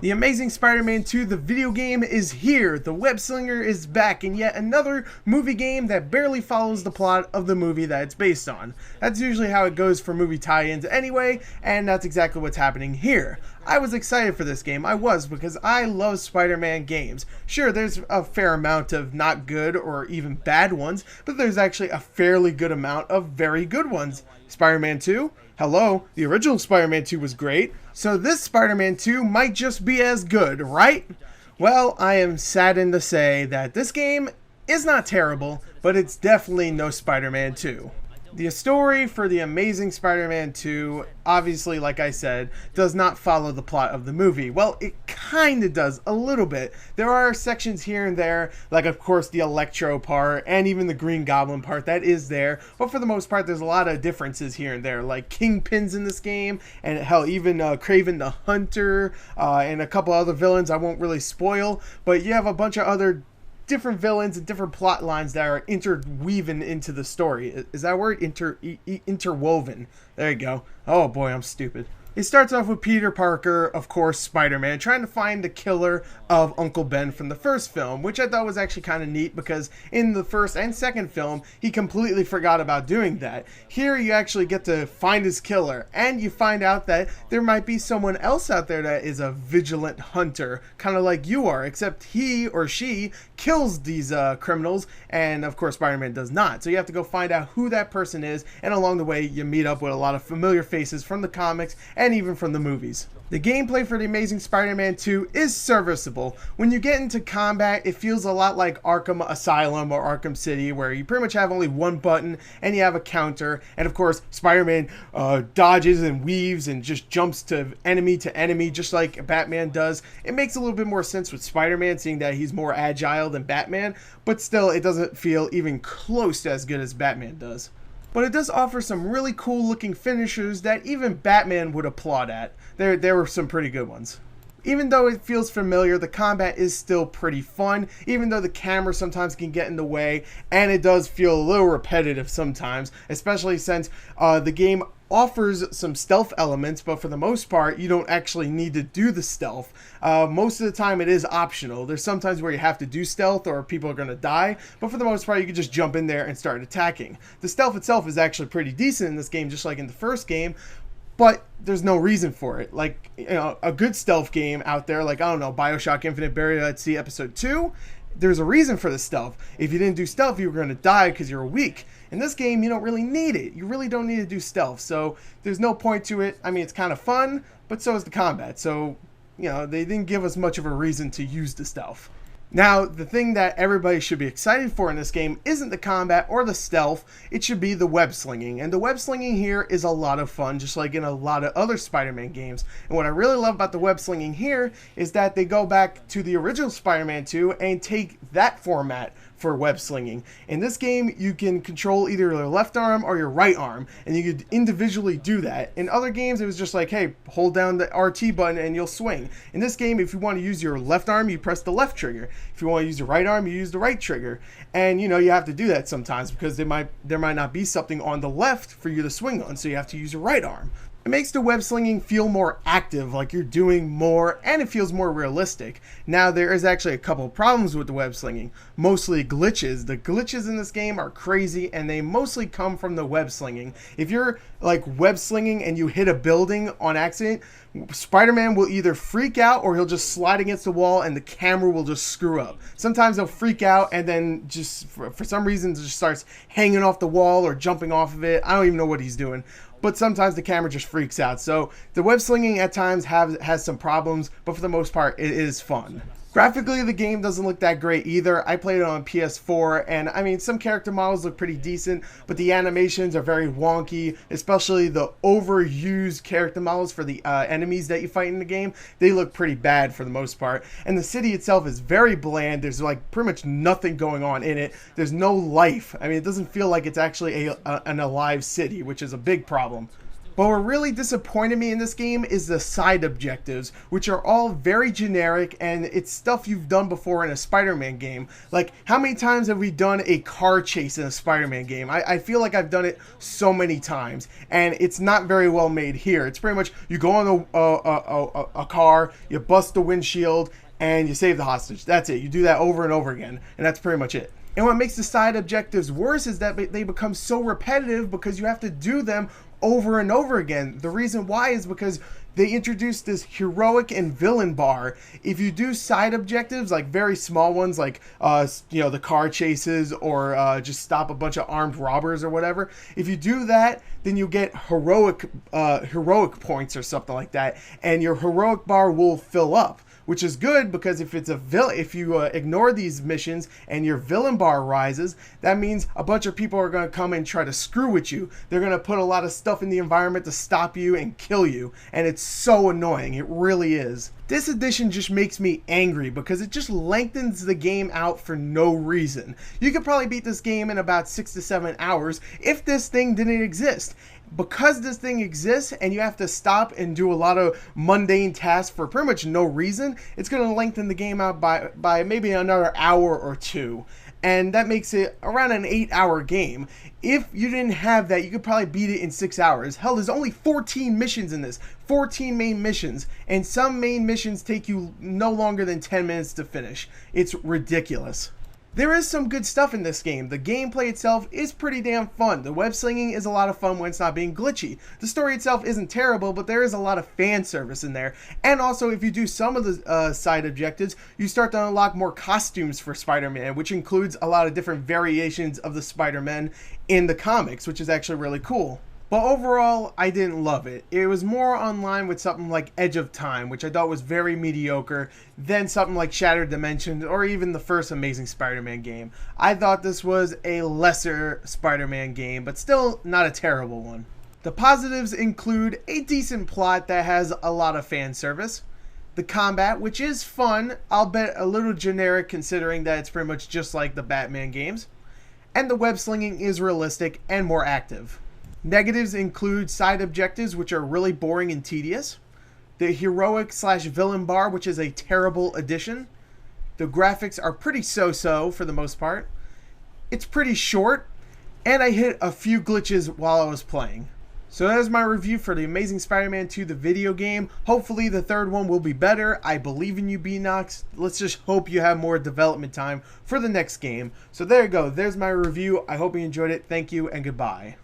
The Amazing Spider-Man 2, the video game, is here. The Web Slinger is back in yet another movie game that barely follows the plot of the movie that it's based on. That's usually how it goes for movie tie-ins anyway, and that's exactly what's happening here. I was excited for this game, because I love Spider-Man games. Sure, there's a fair amount of not good or even bad ones, but there's actually a fairly good amount of very good ones. Spider-Man 2? Hello, the original Spider-Man 2 was great, so this Spider-Man 2 might just be as good, right? Well, I am saddened to say that this game is not terrible, but it's definitely no Spider-Man 2. The story for The Amazing Spider-Man 2, obviously, like I said, does not follow the plot of the movie. Well, it kind of does, a little bit. There are sections here and there, like of course the Electro part, and even the Green Goblin part, that is there. But for the most part, there's a lot of differences here and there, like Kingpin's in this game, and hell, even Kraven the Hunter, and a couple other villains I won't really spoil. But you have a bunch of other different villains and different plot lines that are interweaving into the story. Is that word? Interwoven. There you go. Oh boy, I'm stupid. It starts off with Peter Parker, of course, Spider-Man, trying to find the killer of Uncle Ben from the first film, which I thought was actually kind of neat because in the first and second film, he completely forgot about doing that. Here you actually get to find his killer, and you find out that there might be someone else out there that is a vigilant hunter, kind of like you are, except he or she kills these criminals, and of course Spider-Man does not. So you have to go find out who that person is, and along the way you meet up with a lot of familiar faces from the comics and even from the movies. The gameplay for The Amazing Spider-Man 2 is serviceable. When you get into combat, it feels a lot like Arkham Asylum or Arkham City, where you pretty much have only one button and you have a counter, and of course Spider-Man dodges and weaves and just jumps to enemy just like Batman does. It makes a little bit more sense with Spider-Man, seeing that he's more agile than Batman, but still it doesn't feel even close to as good as Batman does. But it does offer some really cool looking finishers that even Batman would applaud at. There were some pretty good ones. Even though it feels familiar, the combat is still pretty fun, even though the camera sometimes can get in the way, and it does feel a little repetitive sometimes, especially since the game offers some stealth elements, but for the most part, you don't actually need to do the stealth. Most of the time, it is optional. There's sometimes where you have to do stealth or people are going to die, but for the most part, you can just jump in there and start attacking. The stealth itself is actually pretty decent in this game, just like in the first game, but there's no reason for it. Like, you know, a good stealth game out there, like, I don't know, BioShock Infinite Burial at Sea Episode 2, there's a reason for the stealth. If you didn't do stealth, you were going to die because you're weak. In this game, you don't really need it. You really don't need to do stealth, so there's no point to it. I mean, it's kind of fun, but so is the combat. So, you know, they didn't give us much of a reason to use the stealth. Now, the thing that everybody should be excited for in this game isn't the combat or the stealth, it should be the web slinging. And the web slinging here is a lot of fun, just like in a lot of other Spider-Man games. And what I really love about the web slinging here is that they go back to the original Spider-Man 2 and take that format for web slinging. In this game, you can control either your left arm or your right arm, and you could individually do that. In other games, it was just like, hey, hold down the RT button and you'll swing. In this game, if you want to use your left arm, you press the left trigger. If you want to use your right arm, you use the right trigger. And you know, you have to do that sometimes because there might not be something on the left for you to swing on, so you have to use your right arm. It makes the web slinging feel more active, like you're doing more, and it feels more realistic. Now, there is actually a couple of problems with the web slinging, mostly glitches. The glitches in this game are crazy, and they mostly come from the web slinging. If you're like web slinging and you hit a building on accident, Spider-Man will either freak out or he'll just slide against the wall and the camera will just screw up. Sometimes he'll freak out and then just for some reason just starts hanging off the wall or jumping off of it. I don't even know what he's doing. But sometimes the camera just freaks out. So the web slinging at times has some problems, but for the most part, it is fun. Graphically, the game doesn't look that great either. I played it on PS4, and I mean, some character models look pretty decent, but the animations are very wonky, especially the overused character models for the enemies that you fight in the game. They look pretty bad for the most part. And the city itself is very bland. There's like pretty much nothing going on in it. There's no life. I mean, it doesn't feel like it's actually an alive city, which is a big problem. But what really disappointed me in this game is the side objectives, which are all very generic, and it's stuff you've done before in a Spider-Man game. Like, how many times have we done a car chase in a Spider-Man game? I feel like I've done it so many times, and it's not very well made here. It's pretty much, you go on a car, you bust the windshield, and you save the hostage. That's it. You do that over and over again, and that's pretty much it. And what makes the side objectives worse is that they become so repetitive because you have to do them over and over again. The reason why is because they introduced this heroic and villain bar. If you do side objectives, like very small ones, like the car chases or just stop a bunch of armed robbers or whatever, if you do that, then you get heroic points or something like that, and your heroic bar will fill up. Which is good because if you ignore these missions and your villain bar rises, that means a bunch of people are going to come and try to screw with you. They're going to put a lot of stuff in the environment to stop you and kill you, and it's so annoying. It really is. This edition just makes me angry because it just lengthens the game out for no reason. You could probably beat this game in about 6 to 7 hours if this thing didn't exist. Because this thing exists and you have to stop and do a lot of mundane tasks for pretty much no reason, it's going to lengthen the game out by maybe another hour or two. And that makes it around an 8-hour game. If you didn't have that, you could probably beat it in 6 hours. Hell, there's only 14 missions in this. 14 main missions. And some main missions take you no longer than 10 minutes to finish. It's ridiculous. There is some good stuff in this game. The gameplay itself is pretty damn fun. The web slinging is a lot of fun when it's not being glitchy. The story itself isn't terrible, but there is a lot of fan service in there. And also, if you do some of the side objectives, you start to unlock more costumes for Spider-Man, which includes a lot of different variations of the Spider-Man in the comics, which is actually really cool. But overall, I didn't love it. It was more online with something like Edge of Time, which I thought was very mediocre, than something like Shattered Dimensions, or even the first Amazing Spider-Man game. I thought this was a lesser Spider-Man game, but still not a terrible one. The positives include a decent plot that has a lot of fan service, the combat, which is fun, albeit a little generic considering that it's pretty much just like the Batman games, and the web slinging is realistic and more active. Negatives include side objectives, which are really boring and tedious, the heroic/villain bar, which is a terrible addition. The graphics are pretty so-so for the most part. It's pretty short, and I hit a few glitches while I was playing. So that is my review for The Amazing Spider-Man 2, the video game. Hopefully the third one will be better. I believe in you, Beenox. Let's just hope you have more development time for the next game. So there you go. There's my review. I hope you enjoyed it. Thank you and goodbye.